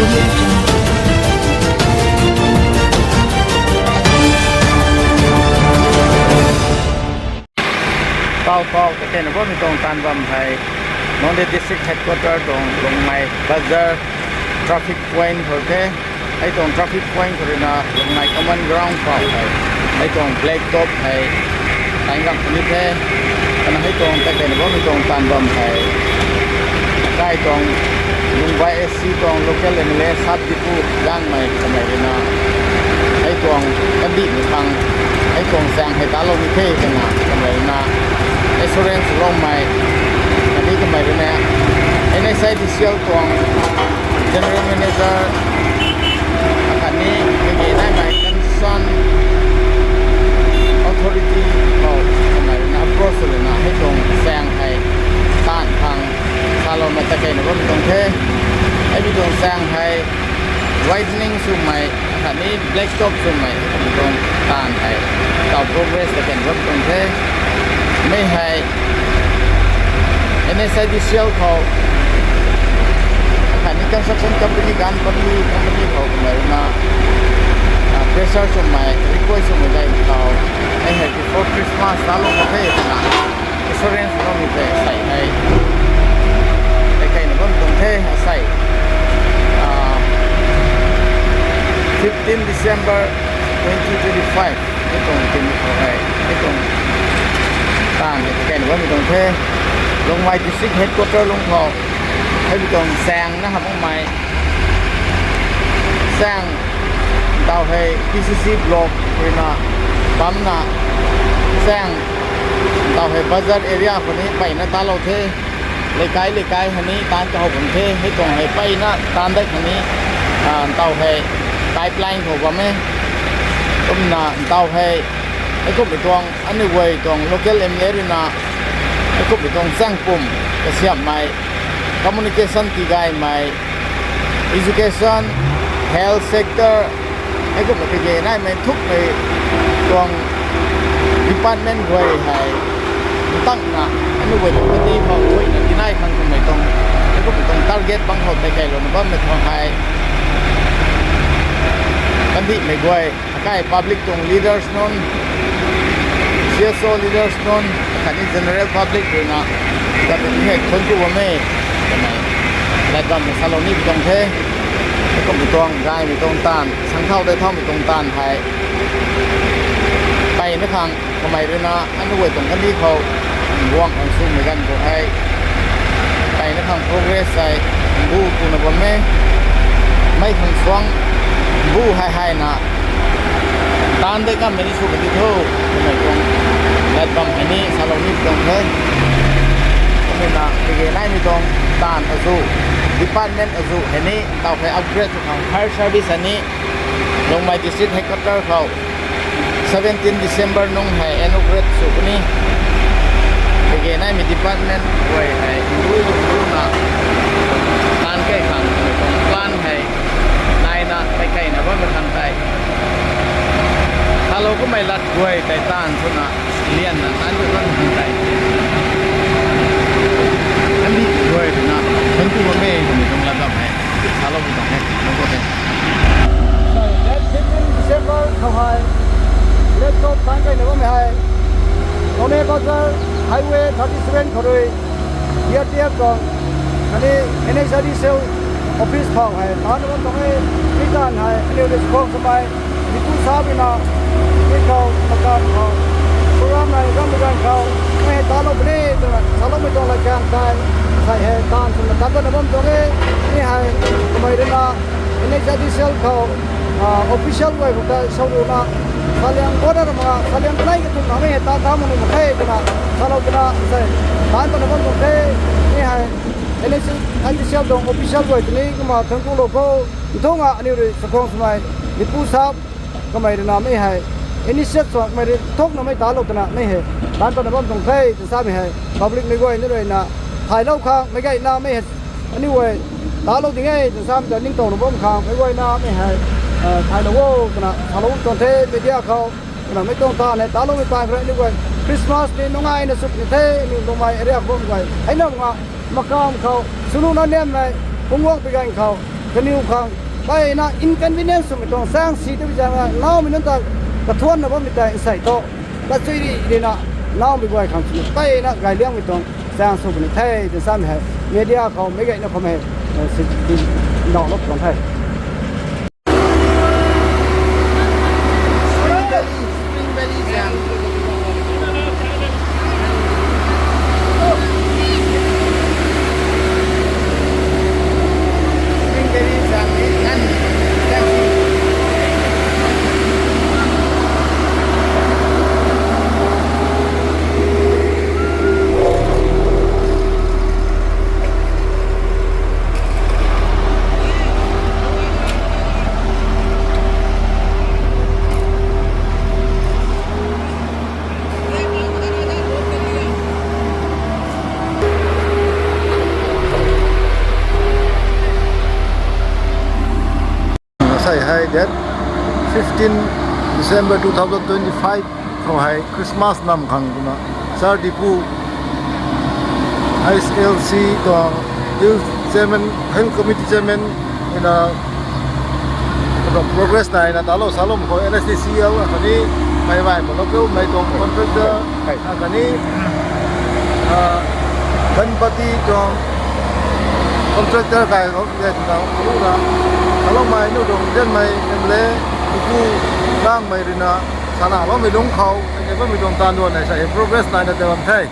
Audio Jungle. เป้าแต่เห็นว่ามีตรงการบำไทยน้องเดดิสซิกเฮดควอเตอร์ตรงลงไม้บัซเซอร์ทราฟิกพอยต์เขาเท่ไอ้ตรงทราฟิกพอยต์เขาเรียกลงไม้คอมมอนกราวด์เปล่าไอ้ตรงเบล็กท็อปไอ้ทางกับนี้เท่ขณะให้ตรงแต่เห็นว่ามีตรงการบำไทยใกล้ตรงลุงไวเอสซีตรงโลเคอลเอ็มเลสซับดิพูย่างไม้ทำไมเรียนไอ้ตรงกันดิมีฟังไอ้ตรงแสงให้ตาลงมีเท่กันนะทำไมนะInsurance long mai ani ke mai rena NSI disial tuang general manager akan ni ke nai mai concern authority mau mai rena approach rena hai tong sang hai tan thang salon ma ta kai na rom tong the ai bi tong sang hai widening su mai akan ni black top su mai tong tan hai tau progress ta kan rom tong theไม่ให้ในไซดิเชียลเขาขณะนี้การสักคนกับพิธีการปฏิเขาเหมือนมาเพรสเซอร์สมัยรีควอร์สมัยได้เขาไอ้เหตุ before Christmas ตลอดประเทศนะ insurance ก็มีแต่ใส่ให้ไอ้ใครในบ้านตรงเทใส่15 December 2025ไอ้ตรงที่มีเขาไอ้ตรงต่างแก่หรือว่ามีตรงเทลงไม้ดิสซิกเฮดควอเตอร์ลงพอให้มีตรงแซงนะครับลงไม้แซงดาวให้ PCC บล็อกเลยนะปั๊มนะแซงดาวให้บัซเซอร์เอเรียคนนี้ไปนะตาเราเทเลยไกลคนนี้ตามจะเอาผมเทให้ตรงให้ไปนะตามได้คนนี้ดาวให้ไกด์ไลน์ของผมไหมต้มนะดาวให้ไอ้พวกไปตรงอันนี้เว้ยตรง local area นะไอ้พวกไปตรงแซงปุ่มกระเสียบไม้ communication ที่ไกลไม้ education health sector ไอ้พวกไปเจอได้ไหมทุกไปตรง department เว้ยให้ตั้งนะอันนี้เว้ยตรงที่เขาเว้ยที่ไหนข้างตรงไหนตรงไอ้พวกไปตรง target บางคนไปไกลลงบ้างไม่ทำให้กันที่ไม่เว้ยใกล้ public ตรง leaders นนCSO leaders non kan ni general public na da ni he kon tu wa me na la dam salon ni tong the ko mi tong gai mi tong tan sang thauได้ท่อmi tong tan haiไปนะครั้งทำไมด้วยนะอันนู้นตรงกันที่เขาว่างของซุ่มเหมือนกันก็ให้ไปนะครั้ง progress ใส่บูกูนะบ่แม่ไม่คงสว่างบูให้นะตานได้ก็ไม่ได้สู้กับที่เท่าทำไมตรงและตรงนี้ซาโลนี่ตรงเท่ทำไมนะที่เกี่ยนมีตรงตานอาซูดิพาร์ตเมนต์อาซูเห็นนี้เราไปอัปเกรดของ Fire Service อันนี้ลงมา District Headquarter เขา17 December น้องให้ inaugurate สุกนี้ที่เกี่ยนมี Department ไว้ให้รู้นะการแก้ขังตรงพลานให้นายนะไปไกลนะว่ามันทางใต้ถ้าเราก็ไม่รัดด้วยไก่ต้านทุนะเลี้ยนนะนั่นก็ต้องทำใจอันนี้ด้วยนะคนที่ว่าไม่มีตรงระดับไหนถ้าเราไม่ต้องให้เราก็เป็นเซฟเวอร์เขาให้เล็กก็ตั้งใจนะว่าไม่ให้ตรงนี้ก็จะไฮเวย์37เขาเลยเทียบก่อนอันนี้ NHRD เซลออฟฟิศเขาให้ตอนนั้นตรงนี้ที่การให้อันนี้เรื่องของสบายที่ผู้ทราบนะที่เขาประกาศเขาโปรแกรมไหนก็ไม่กันเขาไม่ให้ตาลบนี่ตรงนั้นตาลบไม่ตรงละแกงใจใส่ให้ตานสมตัดตัวนั้นตรงนี้นี่ให้ทำไมได้นะในจัดที่เซลเขาออฟฟิเชียลไว้ผมจะสรุปนะเขาเลี้ยงโคตรมาเขาเลี้ยงอะไรก็ต้องไม่ให้ตาทำมันไม่ให้กันนะเขาเรากันนะใส่ตานตัวนั้นตรงนี้นี่ให้ในจัดที่เซลตรงออฟฟิเชียลไว้ตรงนี้ก็มาทั้งตัวโลโก้ทุ่งอ่ะอันนี้เลยสักครั้งสมัยที่ผู้ทราบก็ไม่ได้นะไม่ให้อินิเชียตไม่ได้ทุกนะไม่ตาลกนะไม่ให้ร้านตอนนั้นต้องเทจะทราบไม่ให้ public ไม่ไหวนี่เลยนะถ่ายเล่าค้างไม่ใช่นะไม่เห็นอันนี้เว้ยตาลกยังไงจะทราบจะนิ่งโตหนุ่มค้างไม่ไหวนะไม่ให้ถ่ายเล่านะถ่ายเล่าตอนเทไปเดียวเขาไม่ต้องตาเนี่ยตาลกไม่ตายเพราะนี่เว้ยคริสต์มาสนี่น้องไอ้เนี่ยสุดนี่เทนี่น้องไอ้เรียกผมไว้ไอ้น้องมากามเขาสนุนนั่นเนี่ยไงผมว่างไปกันเขา กันนิวคังไปนะอินคอนเวเนียนส์ไม่ต้องสร้างสีที่จะมาเล่าไม่นั่นตากระทวนนะว่าไม่ได้ใส่โต๊ะก็ช่วยดีนะเล่าไม่บ่อยคำสิไปนะไกลเลี้ยงไม่ต้องสร้างสุขในไทยจะสร้างให้มีเดียเขาไม่ไงนะเขาไม่สิดีนอกรบของไทยใส่ให้เด็ด15 December 2025เขาให้คริสต์มาสนำขังกุนะซาดิปู ISLC ตัวดิวเจมันเฮลคอมมิตี้เจมันนะตัว progress ไหนนะตลอดสาลมเขา NSTCL อันนี้ไม่ไหวหมดแล้วก็ไม่ตรงคอนแทคเตอร์อันนี้กันปฏิจงคอนแทคเตอร์ใครเขาเรียกเรารู้นะkalau mai nu dong den mai emle buku bang mai rina sana ba mai long khau ne ba mai dong tan do nai sai progress nai na te bam thai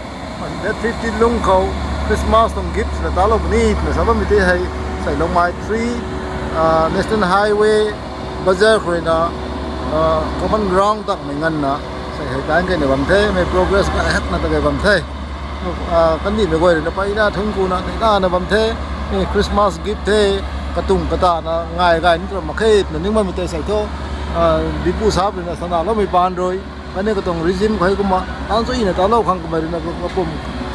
that 15 long khau Christmas tong gifts na talo ni na sa ba mi te hai sai long mai 3 national highway bazar khoina common ground tak mai ngan na sai hai tan ke ne bam thai mai progress ka hak na ta ke bam thai kan ni me goi na pa ina thung ku na na bam thai ni Christmas gift thaiกระตุ้งกระตานะง่ายกันนี่มาเคิดนึกว่ามีแต่ใส่ท่อดิปูซับเลยนะสนามเราไม่ปานโดยวันนี้ก็ต้องรีซิมใครก็มาตั้งซี่เนี่ยตอนเราขังก็ไม่ได้นะก็ปุ่ม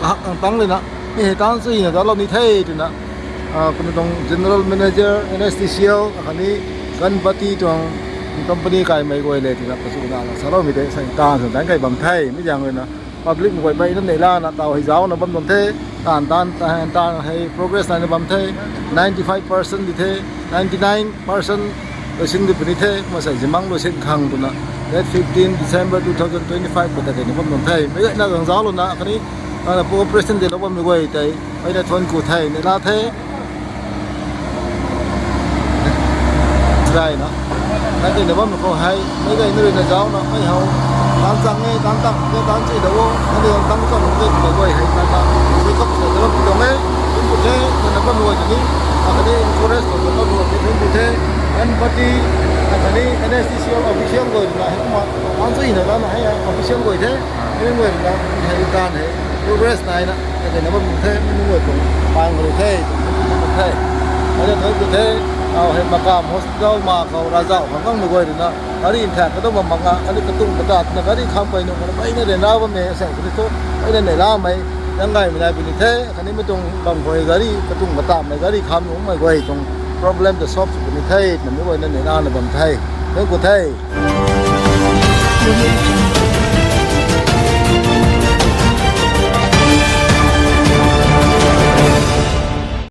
หักตั้งเลยนะนี่ตั้งซี่เนี่ยตอนเรานี่เท่ดีนะก็ต้อง general manager NSTCL อันนี้กันปฏิจงคอมพานีไก่ไม่ก่อยเลยทีนะประสูนาสารเรามีแต่ใส่ตาสันไก่บำไทยไม่อย่างเลยนะ public ไม่ก่อยไปนั่นเลยล่ะนะเตาให้เจ้านะบำเทตานให้ progress ในบำเท95% ดิเท99% โดยสิ่งที่เป็นดิเทมาใส่จิมังโดยสิ่งขังตัวนะ that 15 December 2025ก็แต่เดี๋ยวบำเทไม่ก็น่าสงสารเลยนะคันนี้เราพวก president เดี๋ยวเราไม่ก่อยแต่ไม่ได้ทนกูไทยในลาเทได้นะนั่นเดี๋ยวมันเขาให้ไม่ได้นี่เลยนะเจ้านะไม่เอาตั้งจังไงตั้งตักก็ตั้งใจเดี๋ยวนั่นเดี๋ยวตั้งก็มันก็ไม่ก่อยให้ตั้งตักคือเขาเดี๋ยวเราตรงนี้คุณผู้ชายคนนั้นก็รวยอย่างนี้อันนี้ insurance คนนั้นก็รวยเป็นคุณผู้ชายอันปฏิอันนี้ NSTCL official ก็นะให้มาตั้งใจนะนะให้ official ก็ได้ไม่เหมือนนะให้การให้ progress ไหนนะแต่เดี๋ยวมันเท่ไม่เหมือนตรงบางประเทศประเทศไม่ได้ทั้งประเทศเอาให้มากราบโฮสเทลมาเขาราชาเขาก็ไม่ก่อยนะอันนี้อินแท็กก็ต้องมาบังอันนี้กระตุ้งกระดาษนะอันนี้คำไปหนึ่งไม่ได้เรียนรู้ว่าไม่ใช่กระตุ้งไม่ได้เรียนรู้ไม่ยังไงไม่ได้เป็นเท่อันนี้ไม่ต้องบางคนการีกระตุ้งกระตามไม่การีคำหนุ่มไม่ก่อยตรง problem จะ solve เป็นเท่มันไม่ก่อยนั่นเรียนรู้ในบางเท่เรื่องกูเท่